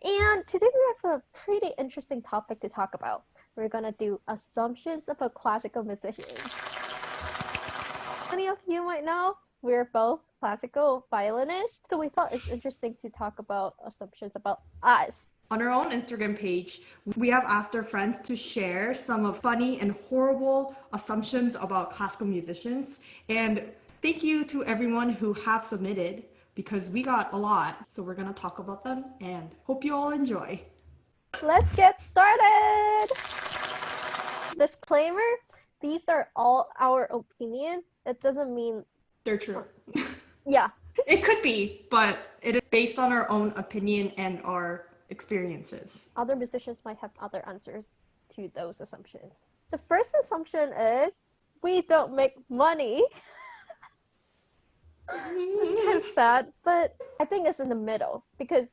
And today we have a pretty interesting topic to talk about. We're gonna do assumptions about classical musicians. Many of you might know we're both classical violinists, so we thought it's interesting to talk about assumptions about us. On our own Instagram page, we have asked our friends to share some of funny and horrible assumptions about classical musicians. And thank you to everyone who have submitted because we got a lot. So we're going to talk about them and hope you all enjoy. Let's get started! Disclaimer, these are all our opinion. It doesn't mean they're true. Yeah. It could be, but it is based on our own opinion and our experiences. Other musicians might have other answers to those assumptions. The first assumption is we don't make money. It's kind of sad, but I think it's in the middle because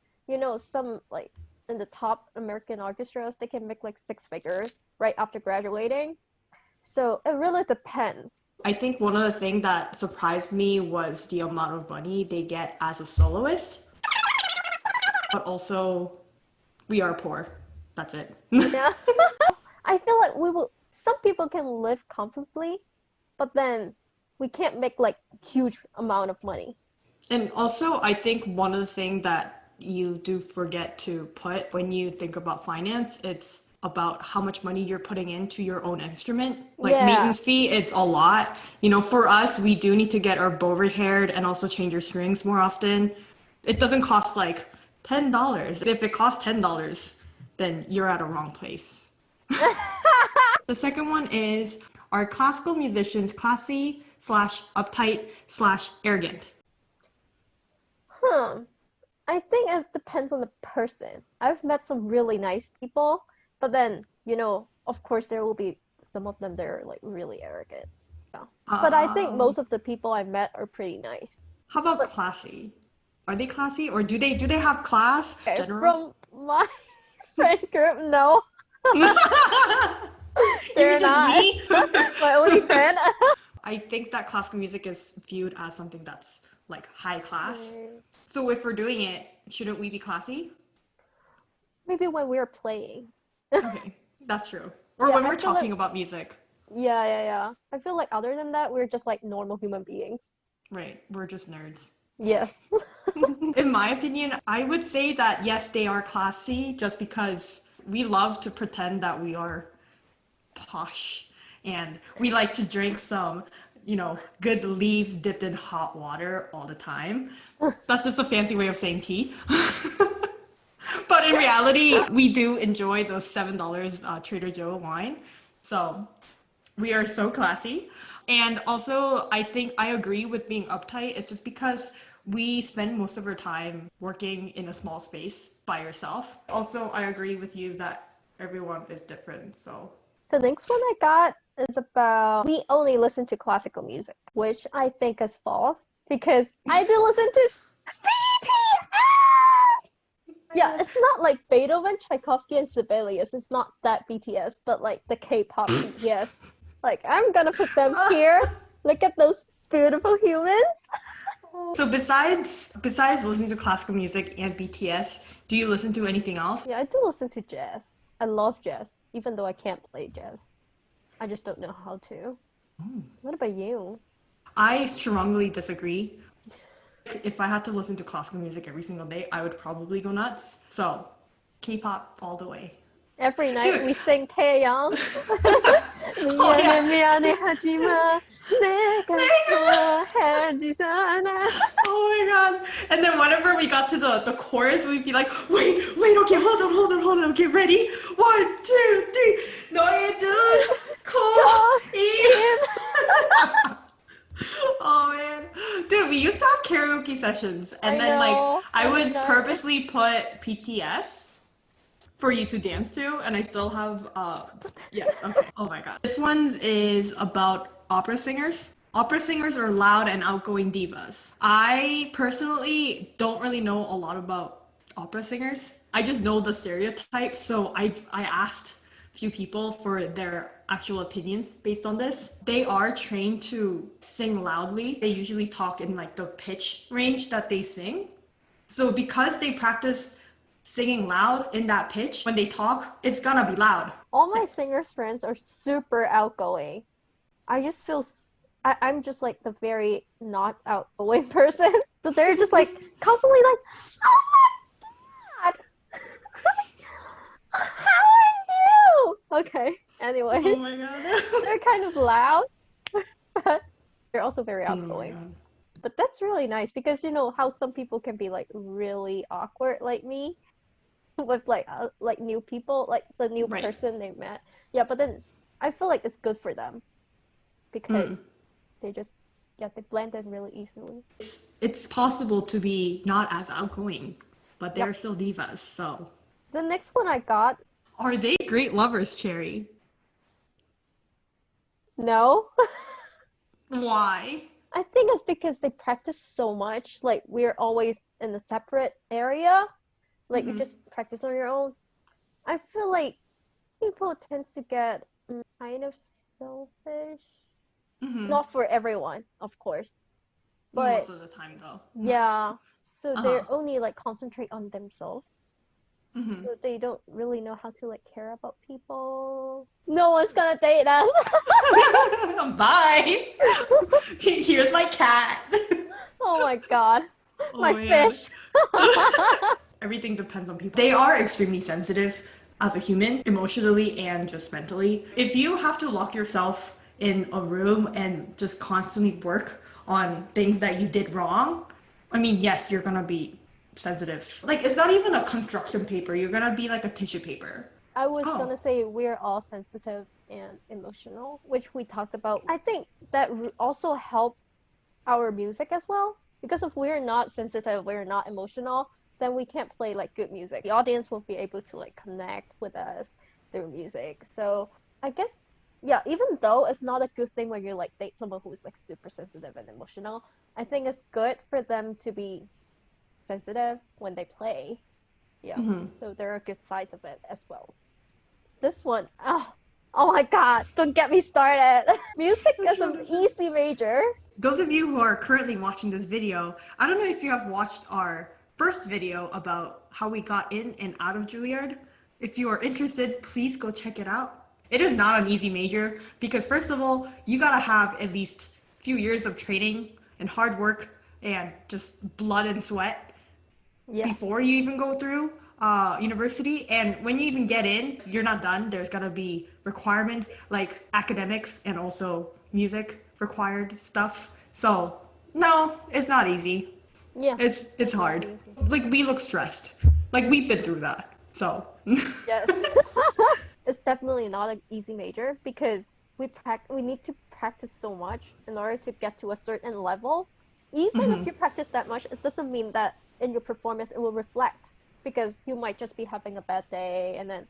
some like in the top American orchestras they can make like 6 figures right after graduating. So it really depends. I think one of the things that surprised me was the amount of money they get as a soloist. But also, we are poor. That's it. Yeah. I feel like some people can live comfortably, but then we can't make like huge amount of money. And also, I think one of the things that you do forget to put when you think about finance, it's about how much money you're putting into your own instrument. Like maintenance fee is a lot. For us, we do need to get our bow repaired and also change your strings more often. It doesn't cost like $10. If it costs $10, then you're at a wrong place. The second one is, are classical musicians classy / uptight / arrogant? I think it depends on the person. I've met some really nice people, but then, of course there will be some of them that are like really arrogant. Yeah. But I think most of the people I met are pretty nice. How about classy? Are they classy or do they have class? Okay, from my friend group, no. They're not. Me? My only friend. I think that classical music is viewed as something that's like high class. So if we're doing it, shouldn't we be classy? Maybe when we're playing. Okay, that's true. Or when we're talking about music. Yeah. I feel like other than that, we're just like normal human beings. Right, we're just nerds. Yes. In my opinion, I would say that yes, they are classy just because we love to pretend that we are posh and we like to drink some, good leaves dipped in hot water all the time. That's just a fancy way of saying tea. But in reality, we do enjoy those $7 Trader Joe wine. So we are so classy. And also, I think I agree with being uptight. It's just because we spend most of our time working in a small space by yourself. Also, I agree with you that everyone is different. So the next one I got is about we only listen to classical music, which I think is false because I do listen to BTS. Yeah, it's not like Beethoven, Tchaikovsky, and Sibelius. It's not that BTS, but like the K-pop BTS. Like, I'm gonna put them here. Look at those beautiful humans. So besides listening to classical music and BTS, do you listen to anything else? Yeah, I do listen to jazz. I love jazz, even though I can't play jazz. I just don't know how to. What about you? I strongly disagree. If I had to listen to classical music every single day, I would probably go nuts. So, K-pop all the way. Every night we sing Taeyang. Oh my god. And then whenever we got to the chorus, we'd be like, wait, okay, hold on, okay, ready? 1, 2, 3. 너의 눈, 코, 입. Oh man. Dude, we used to have karaoke sessions and I would purposely put BTS for you to dance to, and I still have yes, okay. Oh my god. This one is about opera singers. Opera singers are loud and outgoing divas. I personally don't really know a lot about opera singers. I just know the stereotypes, so I asked a few people for their actual opinions based on this. They are trained to sing loudly. They usually talk in like the pitch range that they sing. So because they practice singing loud in that pitch, when they talk, it's gonna be loud. All my singers friends are super outgoing. I just feel I'm just like the very not outgoing person. So they're just like constantly like, oh my god, how are you? Okay, Oh anyways, my god. they're kind of loud, but they're also very Oh my outgoing. god. But that's really nice because you know how some people can be like really awkward like me with like new people, like the new Right. person they met. Yeah, but then I feel like it's good for them Mm. because they just yeah, they blend in really easily. It's possible to be not as outgoing, but Yep. they're still divas, so. The next one I got, Are they great lovers, Cherry? no. Why? I think it's because they practice so much. Like we're always in a separate area. Like you Mm-hmm. just practice on your own. I feel like people tend to get kind of selfish. Mm-hmm. Not for everyone, of course. Most But of the time, though. yeah, so Uh-huh. they're only like concentrate on themselves. Mm-hmm. So they don't really know how to like care about people. No one's gonna date us. Bye. Here's my cat. Oh my god. Oh My man. fish. Everything depends on people. They are extremely sensitive as a human, emotionally and just mentally. If you have to lock yourself in a room and just constantly work on things that you did wrong, I mean, yes, you're gonna be sensitive. Like, it's not even a construction paper, you're gonna be like a tissue paper. I was Oh. gonna say we're all sensitive and emotional, which we talked about. I think that also helped our music as well. Because if we're not sensitive, we're not emotional, then we can't play like good music. The audience won't be able to like connect with us through music. So I guess yeah, even though it's not a good thing when you like date someone who is like super sensitive and emotional, I think it's good for them to be sensitive when they play. Yeah. Mhm. So there are good sides of it as well. This one, oh my god, don't get me started. Music Which is one an is it? easy major. Those of you who are currently watching this video, I don't know if you have watched our first video about how we got in and out of Juilliard. If you are interested, please go check it out. It is not an easy major because first of all, you gotta have at least a few years of training and hard work and just blood and sweat Yes. before you even go through university. And when you even get in, you're not done. There's gonna be requirements like academics and also music required stuff. So no, it's not easy. Yeah, It's it's not hard. easy. Like we look stressed. Like we've been through that. So Yes. It's definitely not an easy major because we need to practice so much in order to get to a certain level. Even if Mhm. you practice that much, it doesn't mean that in your performance it will reflect because you might just be having a bad day and then,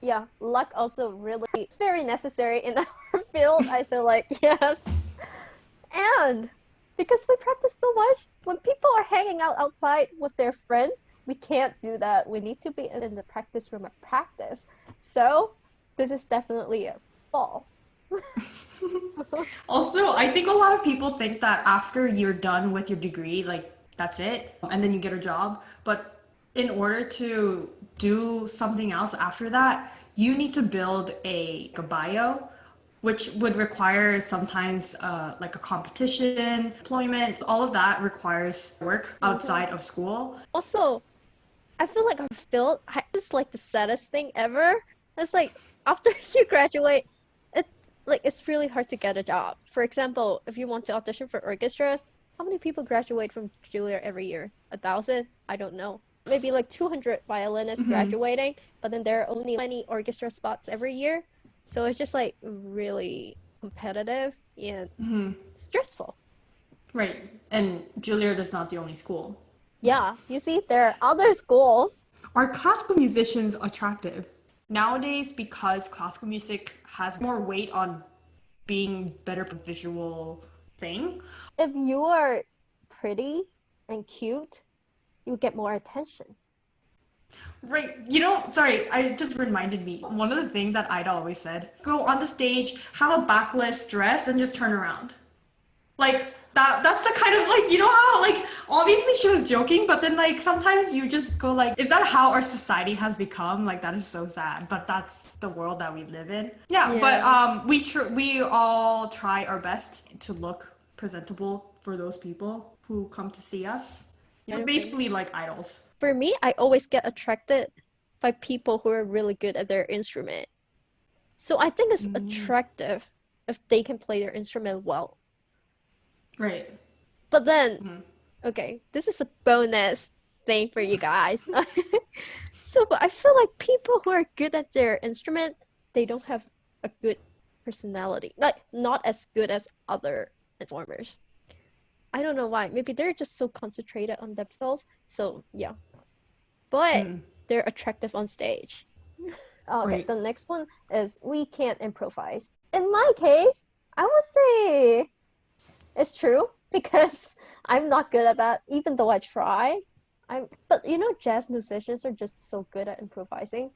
yeah, luck also really very necessary in our field, I feel like. Yes. And because we practice so much, when people are hanging out outside with their friends, we can't do that. We need to be in the practice room at practice. So this is definitely a false. Also, I think a lot of people think that after you're done with your degree, like that's it, and then you get a job. But in order to do something else after that, you need to build a bio, which would require sometimes like a competition, employment. All of that requires work Mhm. outside of school. Also, I feel like our field is like the saddest thing ever. It's like after you graduate, it's it's really hard to get a job. For example, if you want to audition for orchestras, how many people graduate from Juilliard every year? 1,000? I don't know. Maybe like 200 violinists Hmm. graduating, but then there are only many orchestra spots every year. So it's just like really competitive and Hmm. stressful. Right. And Juilliard is not the only school. Yeah, you see, there are other schools. Are classical musicians attractive? Nowadays, because classical music has more weight on being better visual thing. If you are pretty and cute, you get more attention. Right, you know, sorry, I just reminded me. One of the things that Ida always said, go on the stage, have a backless dress, and just turn around. Like, That's the kind of like, you know how like obviously she was joking, but then like sometimes you just go like, is that how our society has become? Like that is so sad, but that's the world that we live in. Yeah, but Yeah, we all try our best to look presentable for those people who come to see us. I We're agree. basically like idols. For me, I always get attracted by people who are really good at their instrument. So I think it's Mm, attractive if they can play their instrument well. right. But then, Mhm. okay, this is a bonus thing for you guys. So, but I feel like people who are good at their instrument, they don't have a good personality. Like, not as good as other performers. I don't know why. Maybe they're just so concentrated on themselves. So, yeah. But Mm, they're attractive on stage. Okay, right. the next one is we can't improvise. In my case, I would say it's true because I'm not good at that, even though I try. But you know, jazz musicians are just so good at improvising,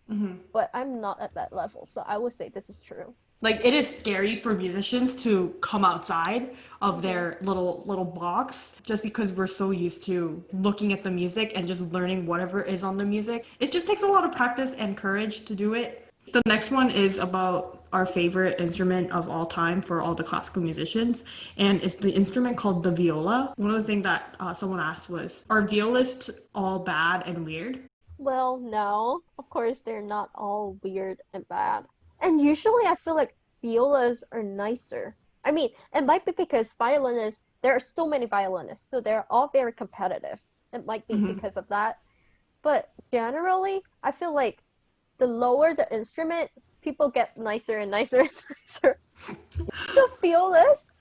Hmm. but I'm not at that level. So I would say this is true. Like it is scary for musicians to come outside of Mm-hmm. their little box just because we're so used to looking at the music and just learning whatever is on the music. It just takes a lot of practice and courage to do it. The next one is about our favorite instrument of all time for all the classical musicians, and it's the instrument called the viola. One of the things that someone asked was, are violists all bad and weird? Well, no, of course they're not all weird and bad. And usually I feel like violas are nicer. I mean, it might be because violinists, there are so many violinists, so they're all very competitive. It might be Hmm. because of that. But generally, I feel like the lower the instrument, people get nicer and nicer and nicer. So violists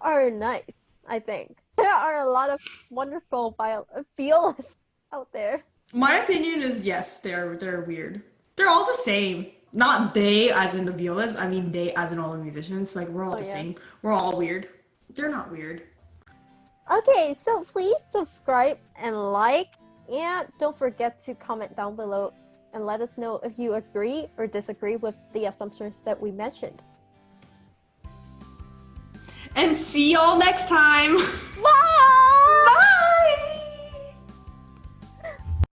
are nice, I think. There are a lot of wonderful violists out there. My opinion is yes, they're weird. They're all the same. Not they as in the violas. I mean they as in all the musicians. Like we're all Oh the yeah. same. We're all weird. They're not weird. Okay, so please subscribe and like, and don't forget to comment down below and let us know if you agree or disagree with the assumptions that we mentioned. And see y'all next time. Bye!